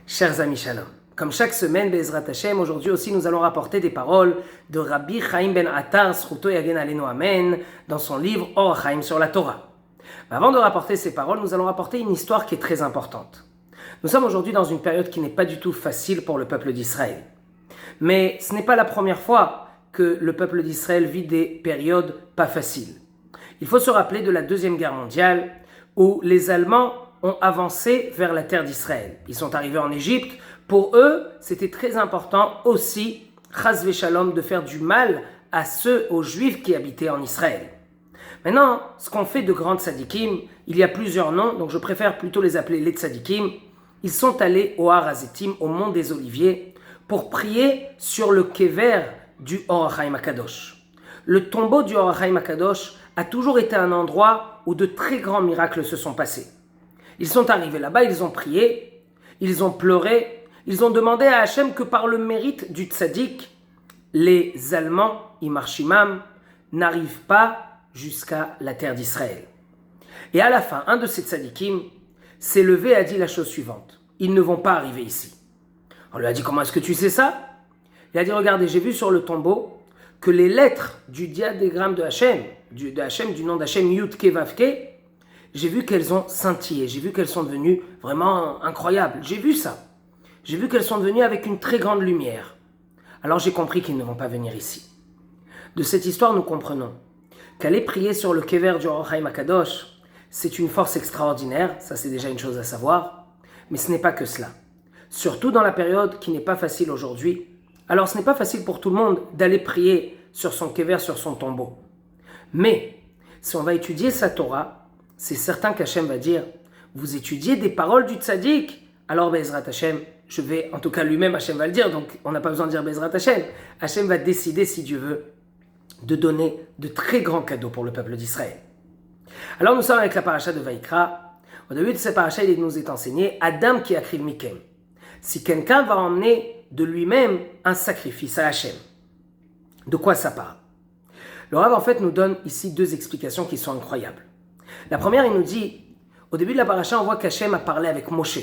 Chers amis Shalom, comme chaque semaine, Be'ezrat Hashem, aujourd'hui aussi nous allons rapporter des paroles de Rabbi Chaim ben Attar, Zchuto Yagen Aleinu Amen, dans son livre Or Chaim sur la Torah. Mais avant de rapporter ces paroles, nous allons rapporter une histoire qui est très importante. Nous sommes aujourd'hui dans une période qui n'est pas du tout facile pour le peuple d'Israël. Mais ce n'est pas la première fois que le peuple d'Israël vit des périodes pas faciles. Il faut se rappeler de la Deuxième Guerre mondiale, où les Allemands ont avancé vers la terre d'Israël. Ils sont arrivés en Égypte. Pour eux, c'était très important aussi, chas v'shalom, de faire du mal aux Juifs qui habitaient en Israël. Maintenant, ce qu'on fait de grands tzadikim, il y a plusieurs noms, donc je préfère plutôt les appeler les tzadikim. Ils sont allés au Har Hazetim, au mont des Oliviers, pour prier sur le kever du Or HaChaim HaKadosh. Le tombeau du Or HaChaim HaKadosh a toujours été un endroit où de très grands miracles se sont passés. Ils sont arrivés là-bas, ils ont prié, ils ont pleuré, ils ont demandé à Hachem que par le mérite du tzaddik, les Allemands, Imar Shimam, n'arrivent pas jusqu'à la terre d'Israël. Et à la fin, un de ces tzaddikim s'est levé et a dit la chose suivante: ils ne vont pas arriver ici. On lui a dit: comment est-ce que tu sais ça? Il a dit: regardez, j'ai vu sur le tombeau que les lettres du diadégramme de Hachem, du nom d'Hachem, Yud Ke Vav Ke, j'ai vu qu'elles ont scintillé, j'ai vu qu'elles sont devenues vraiment incroyables. J'ai vu ça. J'ai vu qu'elles sont devenues avec une très grande lumière. Alors j'ai compris qu'ils ne vont pas venir ici. De cette histoire, nous comprenons qu'aller prier sur le kever du Or HaChaim HaKadosh, c'est une force extraordinaire, ça c'est déjà une chose à savoir, mais ce n'est pas que cela. Surtout dans la période qui n'est pas facile aujourd'hui. Alors ce n'est pas facile pour tout le monde d'aller prier sur son kever, sur son tombeau. Mais si on va étudier sa Torah, c'est certain qu'Hachem va dire: vous étudiez des paroles du tzaddik, alors Be'ezrat Hashem, je vais, en tout cas lui-même Hachem va le dire, donc on n'a pas besoin de dire Be'ezrat Hashem, Hachem va décider, si Dieu veut, de donner de très grands cadeaux pour le peuple d'Israël. Alors nous sommes avec la paracha de Vaïkra. Au début de cette paracha, il nous est enseigné Adam qui akriv mikem. Si quelqu'un va emmener de lui-même un sacrifice à Hachem, de quoi ça parle? Le Rav en fait nous donne ici deux explications qui sont incroyables. La première, il nous dit, au début de la paracha, on voit qu'Hachem a parlé avec Moshe.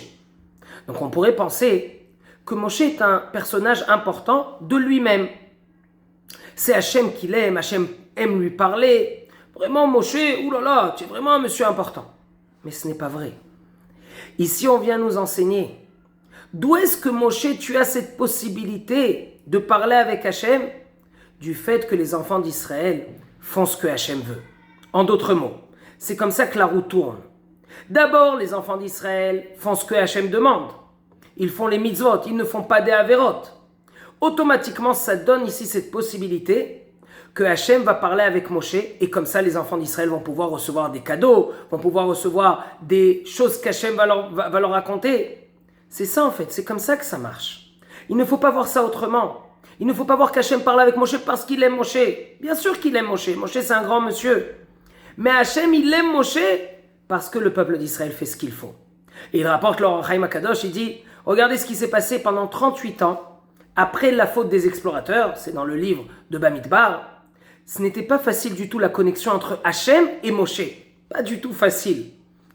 Donc on pourrait penser que Moshe est un personnage important de lui-même. C'est Hachem qui l'aime, Hachem aime lui parler. Vraiment, Moshe, oulala, tu es vraiment un monsieur important. Mais ce n'est pas vrai. Ici, on vient nous enseigner. D'où est-ce que Moshe, tu as cette possibilité de parler avec Hachem? Du fait que les enfants d'Israël font ce que Hachem veut. En d'autres mots, c'est comme ça que la roue tourne. D'abord, les enfants d'Israël font ce que Hachem demande. Ils font les mitzvot, ils ne font pas des averot. Automatiquement, ça donne ici cette possibilité que Hachem va parler avec Moshe, et comme ça, les enfants d'Israël vont pouvoir recevoir des cadeaux, vont pouvoir recevoir des choses qu'Hachem va leur raconter. C'est ça en fait, c'est comme ça que ça marche. Il ne faut pas voir ça autrement. Il ne faut pas voir qu'Hachem parle avec Moshe parce qu'il aime Moshe. Bien sûr qu'il aime Moshe. Moshe, c'est un grand monsieur. Mais Hachem, il aime Moshe parce que le peuple d'Israël fait ce qu'il faut. Et il rapporte l'Or HaChaim HaKadosh, il dit: regardez ce qui s'est passé pendant 38 ans, après la faute des explorateurs, c'est dans le livre de Bamidbar. Ce n'était pas facile du tout la connexion entre Hachem et Moshe. Pas du tout facile.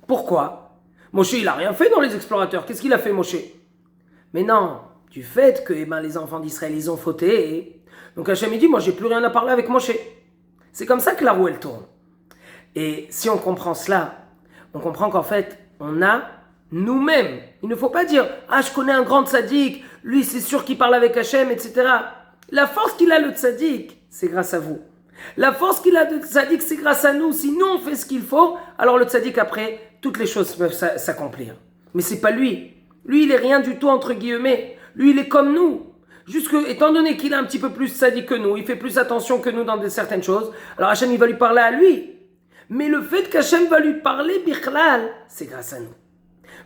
Pourquoi? Moshe, il n'a rien fait dans les explorateurs. Qu'est-ce qu'il a fait, Moshe? Mais non, du fait que les enfants d'Israël, ils ont fauté. Donc Hachem, il dit: moi, j'ai plus rien à parler avec Moshe. C'est comme ça que la roue, elle tourne. Et si on comprend cela, on comprend qu'en fait, on a nous-mêmes. Il ne faut pas dire: ah, je connais un grand tzaddik, lui c'est sûr qu'il parle avec Hachem, etc. La force qu'il a le tzaddik, c'est grâce à vous. La force qu'il a le tzaddik, c'est grâce à nous. Si nous on fait ce qu'il faut, alors le tzaddik après, toutes les choses peuvent s'accomplir. Mais c'est pas lui. Lui, il est rien du tout entre guillemets. Lui, il est comme nous. Juste que, étant donné qu'il a un petit peu plus tzaddik que nous, il fait plus attention que nous dans certaines choses, alors Hachem, il va lui parler à lui. Mais le fait qu'Hachem va lui parler, bichlal, c'est grâce à nous.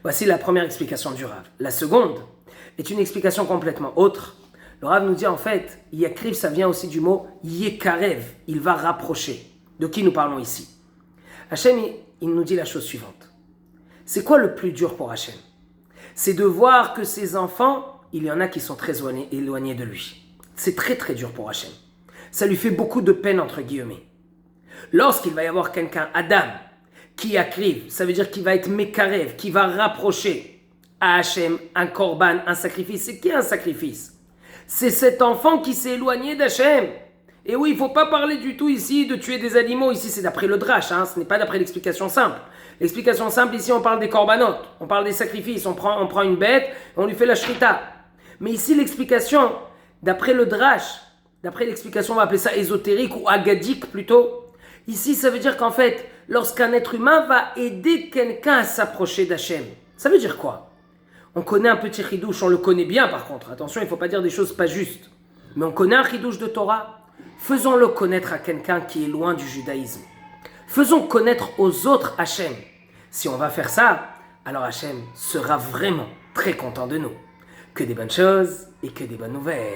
Voici la première explication du Rav. La seconde est une explication complètement autre. Le Rav nous dit en fait, Yakriv, ça vient aussi du mot Yekarev, il va rapprocher. De qui nous parlons ici? Hachem, il nous dit la chose suivante. C'est quoi le plus dur pour Hachem? C'est de voir que ses enfants, il y en a qui sont très éloignés de lui. C'est très très dur pour Hachem. Ça lui fait beaucoup de peine entre guillemets. Lorsqu'il va y avoir quelqu'un, Adam, qui akriv, ça veut dire qu'il va être mekarev, qui va rapprocher. à Hachem un korban, un sacrifice. C'est qui un sacrifice? C'est cet enfant qui s'est éloigné d'Hachem. Et oui, il ne faut pas parler du tout ici de tuer des animaux. Ici, c'est d'après le drash, ce n'est pas d'après l'explication simple. L'explication simple, ici, on parle des korbanot, on parle des sacrifices, on prend une bête, on lui fait la shrita. Mais ici, l'explication, d'après le drash, d'après l'explication, on va appeler ça ésotérique ou agadique plutôt. Ici, ça veut dire qu'en fait, lorsqu'un être humain va aider quelqu'un à s'approcher d'Hachem, ça veut dire quoi? On connaît un petit chidouche, on le connaît bien par contre. Attention, il ne faut pas dire des choses pas justes. Mais on connaît un chidouche de Torah. Faisons-le connaître à quelqu'un qui est loin du judaïsme. Faisons connaître aux autres Hachem. Si on va faire ça, alors Hachem sera vraiment très content de nous. Que des bonnes choses et que des bonnes nouvelles.